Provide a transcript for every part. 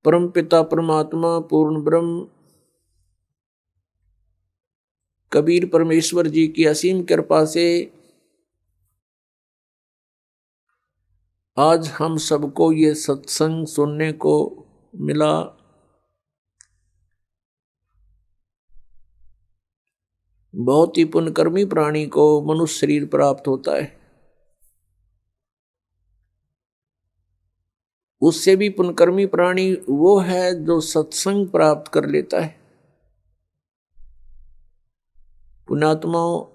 परम पिता परमात्मा पूर्ण ब्रह्म कबीर परमेश्वर जी की असीम कृपा से आज हम सबको ये सत्संग सुनने को मिला। बहुत ही पुण्यकर्मी प्राणी को मनुष्य शरीर प्राप्त होता है, उससे भी पुण्यकर्मी प्राणी वो है जो सत्संग प्राप्त कर लेता है। पुण्यात्माओं,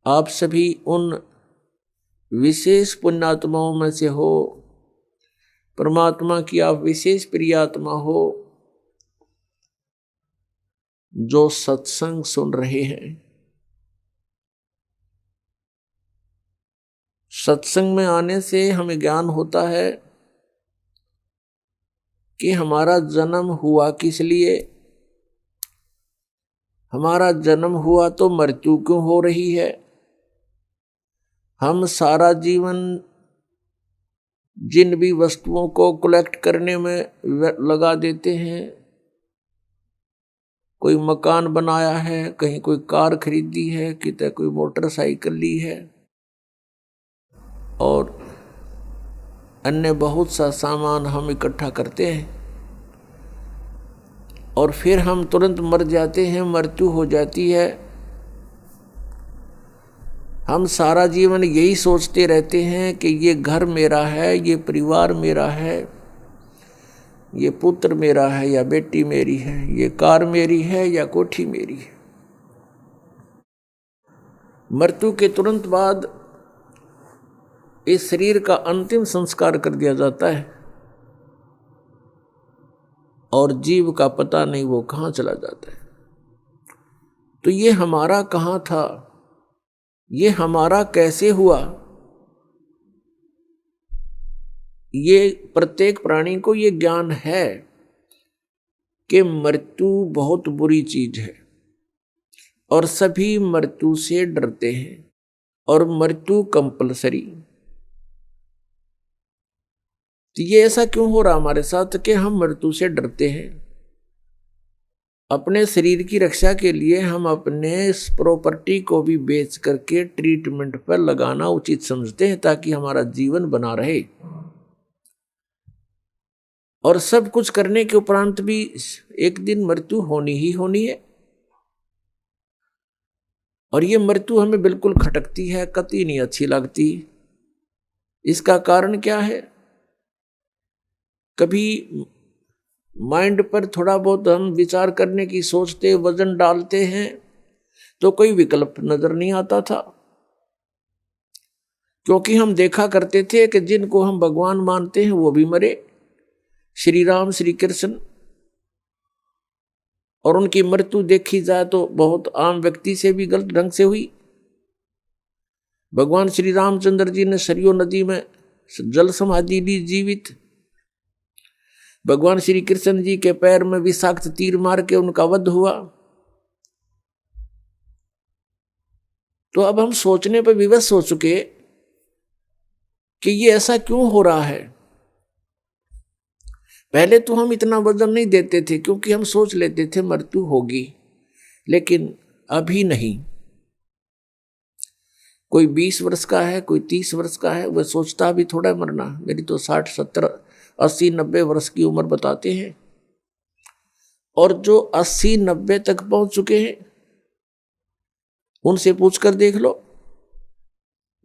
आप सभी उन विशेष पुण्यात्माओं में से हो, परमात्मा की आप विशेष प्रियात्मा हो जो सत्संग सुन रहे हैं। सत्संग में आने से हमें ज्ञान होता है कि हमारा जन्म हुआ किस लिए, हमारा जन्म हुआ तो मृत्यु क्यों हो रही है। हम सारा जीवन जिन भी वस्तुओं को कलेक्ट करने में लगा देते हैं, कोई मकान बनाया है, कहीं कोई कार खरीदी है, कितने कोई मोटरसाइकिल ली है और अन्य बहुत सा सामान हम इकट्ठा करते हैं और फिर हम तुरंत मर जाते हैं, मृत्यु हो जाती है। हम सारा जीवन यही सोचते रहते हैं कि ये घर मेरा है, ये परिवार मेरा है, ये पुत्र मेरा है या बेटी मेरी है, ये कार मेरी है या कोठी मेरी है। मृत्यु के तुरंत बाद इस शरीर का अंतिम संस्कार कर दिया जाता है और जीव का पता नहीं वो कहाँ चला जाता है। तो ये हमारा कहाँ था, ये हमारा कैसे हुआ, ये प्रत्येक प्राणी को ये ज्ञान है कि मृत्यु बहुत बुरी चीज है और सभी मृत्यु से डरते हैं और मृत्यु कंपलसरी। तो ये ऐसा क्यों हो रहा हमारे साथ कि हम मृत्यु से डरते हैं। अपने शरीर की रक्षा के लिए हम अपने प्रॉपर्टी को भी बेच करके ट्रीटमेंट पर लगाना उचित समझते हैं ताकि हमारा जीवन बना रहे, और सब कुछ करने के उपरांत भी एक दिन मृत्यु होनी ही होनी है। और ये मृत्यु हमें बिल्कुल खटकती है, कतई नहीं अच्छी लगती। इसका कारण क्या है? कभी माइंड पर थोड़ा बहुत हम विचार करने की सोचते, वजन डालते हैं तो कोई विकल्प नजर नहीं आता था, क्योंकि हम देखा करते थे कि जिनको हम भगवान मानते हैं वो भी मरे, श्री राम श्री कृष्ण, और उनकी मृत्यु देखी जाए तो बहुत आम व्यक्ति से भी गलत ढंग से हुई। भगवान श्री रामचंद्र जी ने सरयू नदी में जल समाधि ली जीवित। भगवान श्री कृष्ण जी के पैर में विषाक्त तीर मार के उनका वध हुआ। तो अब हम सोचने पर विवश हो चुके कि ये ऐसा क्यों हो रहा है। पहले तो हम इतना वजन नहीं देते थे क्योंकि हम सोच लेते थे मृत्यु होगी, लेकिन अभी नहीं। कोई 20 वर्ष का है, कोई 30 वर्ष का है, वह सोचता भी थोड़ा मरना। मेरी तो 60 70 80 90 वर्ष की उम्र बताते हैं, और जो 80 90 तक पहुंच चुके हैं उनसे पूछकर देख लो,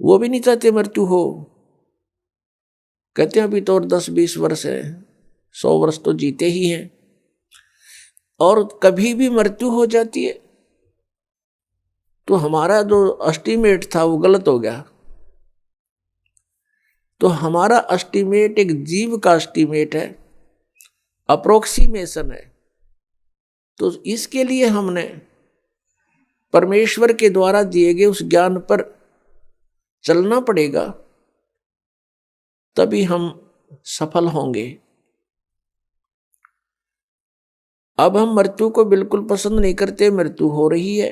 वो भी नहीं चाहते मृत्यु हो। कहते हैं अभी तो और 10-20 वर्ष है, 100 वर्ष तो जीते ही हैं, और कभी भी मृत्यु हो जाती है तो हमारा जो एस्टीमेट था वो गलत हो गया। तो हमारा एस्टीमेट एक जीव का एस्टीमेट है, अप्रोक्सीमेशन है। तो इसके लिए हमने परमेश्वर के द्वारा दिए गए उस ज्ञान पर चलना पड़ेगा, तभी हम सफल होंगे। अब हम मृत्यु को बिल्कुल पसंद नहीं करते, मृत्यु हो रही है।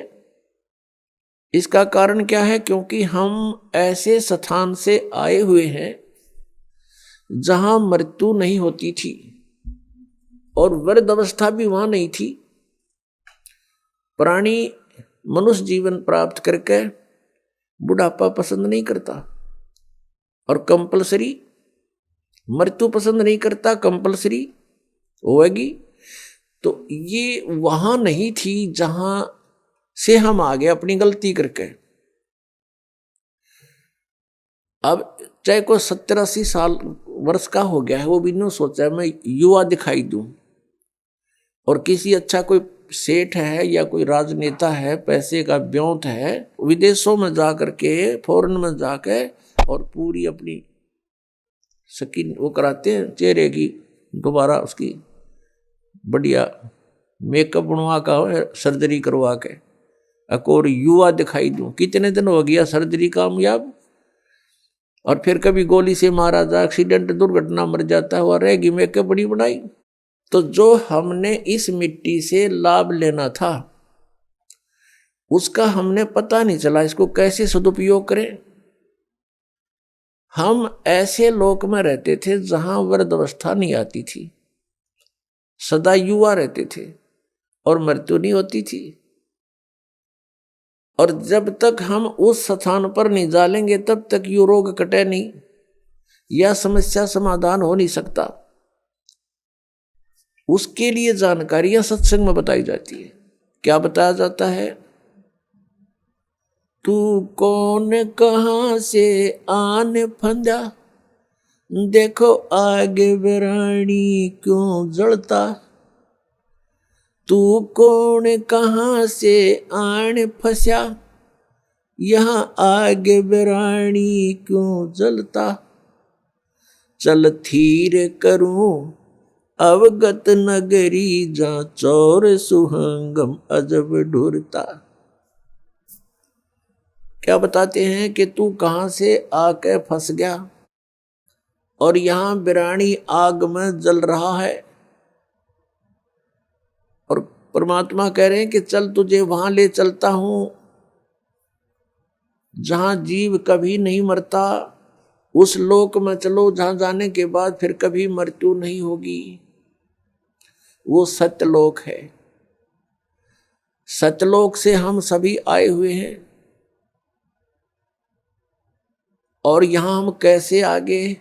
इसका कारण क्या है? क्योंकि हम ऐसे स्थान से आए हुए हैं जहां मृत्यु नहीं होती थी। और वृद्ध अवस्था भी वहां नहीं थी। प्राणी मनुष्य जीवन प्राप्त करके बुढ़ापा पसंद नहीं करता और कंपलसरी मृत्यु पसंद नहीं करता, कंपलसरी होगी। तो ये वहां नहीं थी जहां से हम आ गए अपनी गलती करके। अब चाहे कोई 70-80 साल वर्ष का हो गया है, वो भी नहीं सोचा है मैं युवा दिखाई दूं, और किसी अच्छा कोई सेठ है या कोई राजनेता है, पैसे का ब्योंत है, विदेशों में जा करके, फॉरेन में जाके और पूरी अपनी स्किन वो कराते हैं चेहरे की, दोबारा उसकी बढ़िया मेकअप बनवा का सर्जरी करवा के और युवा दिखाई दूं। कितने दिन हो गया सर्जरी कामयाब, और फिर कभी गोली से मारा जा, एक्सीडेंट दुर्घटना मर जाता है, वह रहेगी मेकअप बड़ी बनाई। तो जो हमने इस मिट्टी से लाभ लेना था उसका हमने पता नहीं चला, इसको कैसे सदुपयोग करें। हम ऐसे लोक में रहते थे जहां वृद्धावस्था नहीं आती थी, सदा युवा रहते थे और मृत्यु नहीं होती थी। और जब तक हम उस स्थान पर नहीं जालेंगे तब तक ये रोग कटे नहीं, यह समस्या समाधान हो नहीं सकता। उसके लिए जानकारियां सत्संग में बताई जाती है। क्या बताया जाता है? तू कौन कहां से आने फंदा, देखो आगे बिरानी क्यों जलता। तू कौन कहां से आने फंसा, यहां आगे बिरानी क्यों जलता। चल थीर करूं अवगत नगरी, जा चौर सुहंगम अजब ढूरता। क्या बताते हैं कि तू कहां से आके फंस गया और यहां बिरानी आग में जल रहा है। और परमात्मा कह रहे हैं कि चल तुझे वहां ले चलता हूं जहां जीव कभी नहीं मरता, उस लोक में चलो जहां जाने के बाद फिर कभी मृत्यु नहीं होगी। वो सत्यलोक है। सत्यलोक से हम सभी आए हुए हैं, और यहां हम कैसे आगे,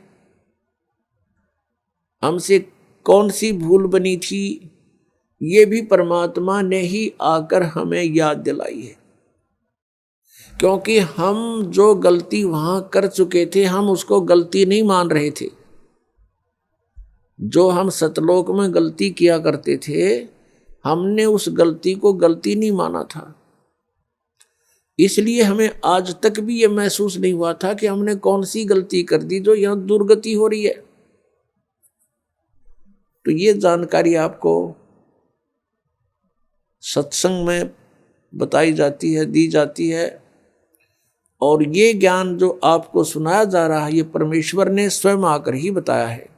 हमसे कौन सी भूल बनी थी, ये भी परमात्मा ने ही आकर हमें याद दिलाई है। क्योंकि हम जो गलती वहां कर चुके थे हम उसको गलती नहीं मान रहे थे। जो हम सतलोक में गलती किया करते थे हमने उस गलती को गलती नहीं माना था, इसलिए हमें आज तक भी ये महसूस नहीं हुआ था कि हमने कौन सी गलती कर दी जो यहां दुर्गति हो रही है। तो ये जानकारी आपको सत्संग में बताई जाती है, दी जाती है, और ये ज्ञान जो आपको सुनाया जा रहा है ये परमेश्वर ने स्वयं आकर ही बताया है।